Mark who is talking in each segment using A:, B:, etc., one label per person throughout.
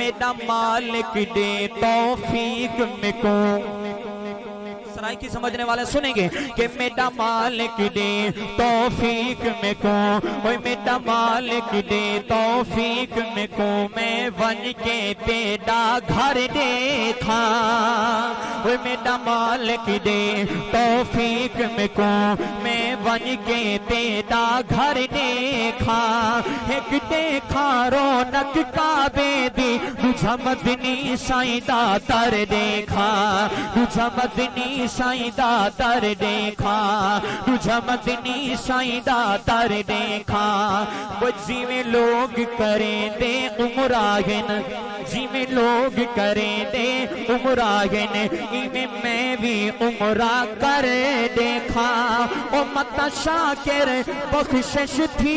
A: मेरा मालिक दे तौफीक में को सराय की समझने वाले सुनेंगे कि मेरा मालिक दे तौफीक में को, ओए मेरा मालिक दे तौफीक में को, मैं बन के तेरा घर देखा। ओए मेरा मालिक दे तौफीक में को, मैं बन के तेरा घर देखा। एक देखा रौनक काबे दी, तुझा मदनी साईं दा दर देखा, तुझा मदनी साईं दा दर देखा, तुझा मदनी साईं दा दर देखा। वो जिवें लोग करें दे उमरागन, जिवें लोग करें दे उमरागन, इवें मैं भी उमरा कर देखा। ओ मत शाकिर बख्शिश थी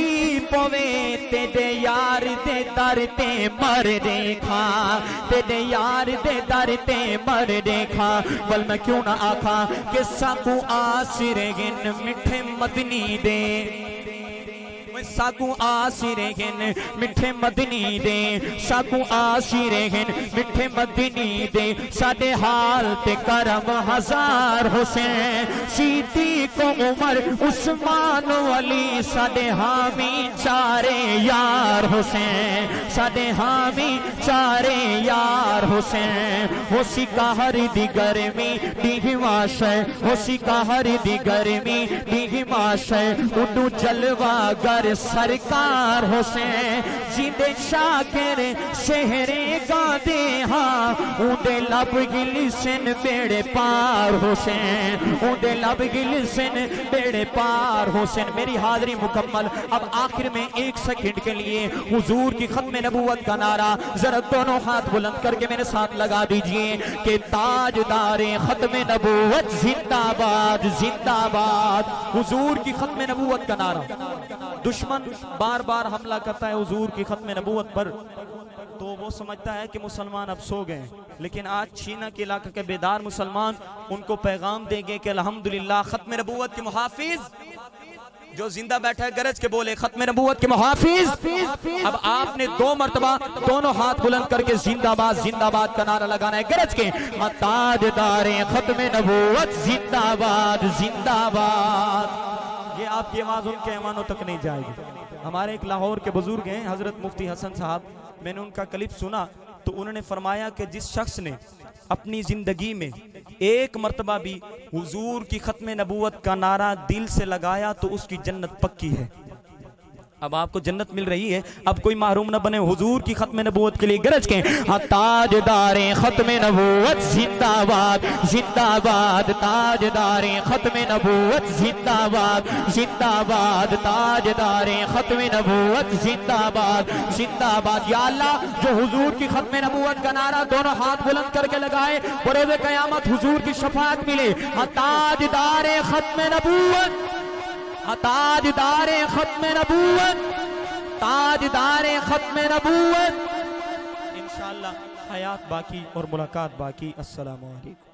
A: पवे, तेरे यार दे दर ते मर देखा, तेरे यार दे दर ते मर देखा। बल मैं क्यों ना आखा कि साकू आसिरगिन मिठे मदनी दे, साकू आसिरगिन मिठे मदनी दे, साकू आसिरगिन मिठे मदनी दे। साडे हाल ते करम हजार हुसैन, सिद्दीक उमर उस्मान अली, साडे हामी चारे यार हुसैन, साडे हामी चारे यार हुसैन। हो सिकाहर दी गर्मी दिगमाश, हो सिकाहर दी गर्मी दिगमाश, उडू जलवा गर सरकार हुसैन। जिंदे शाकिर शहरे गादे हाँ, उदे लब गिलसन बेड़े पार हुसैन, उदे लब गिलसन बेड़े पार हुसैन। मेरी हाजिरी मुकम्मल। अब आखिर में 1 सेकंड के लिए हुजूर की खत्म नबूवत का नारा जरा दोनों हाथ बुलंद करके मेरे साथ लगा दीजिए कि ताजदारे खत्म नबूवत जिंदाबाद जिंदाबाद। हुजूर की खत्म नबूवत का नारा। दुश्मन बार बार हमला करता है हुजूर की खत्म नबूवत पर, तो वो समझता है कि मुसलमान अब सो गए, लेकिन आज छीना के इलाके के बेदार मुसलमान उनको पैगाम देंगे कि अल्हम्दुलिल्लाह खत्म नबूवत के मुहाफिज जो जिंदा बैठा है गरज के बोले खत्म नबूवत के मुहाफिज। अब आपने 2 मरतबा दोनों हाथ बुलंद करके जिंदाबाद जिंदाबाद का नारा लगाना है गरज के। ताजदारे खत्म नबूवत जिंदाबाद जिंदाबाद। ये आपकी आवाज उनके ऐवानों तक नहीं जाएगी। हमारे एक लाहौर के बुजुर्ग हैं हजरत मुफ्ती हसन साहब, मैंने उनका क्लिप सुना तो उन्होंने फरमाया कि जिस शख्स ने अपनी जिंदगी में 1 मरतबा भी हुजूर की खत्म नबूवत का नारा दिल से लगाया तो उसकी जन्नत पक्की है। अब आपको जन्नत मिल रही है, अब कोई महरूम न बने हुजूर की खत्म नबूवत के लिए गरज के। ताजदारे खत्म नबूवत जिंदाबाद जिंदाबाद, ताजदारे खत्म नबूवत जिंदाबाद जिंदाबाद, ताजदारे खत्म नबूवत जिंदाबाद जिंदाबाद। या अल्लाह जो हुजूर की खत्म नबूवत का नारा दोनों हाथ बुलंद करके लगाए, बरोज़ क़यामत हुजूर की शफाअत मिले। ताजदारे खत्म नबूवत, ताजदारे खत्म नबूवत, ताजदारे खत्म नबूवत। इंशाअल्लाह हयात बाकी और मुलाकात बाकी। अस्सलामु अलैकुम।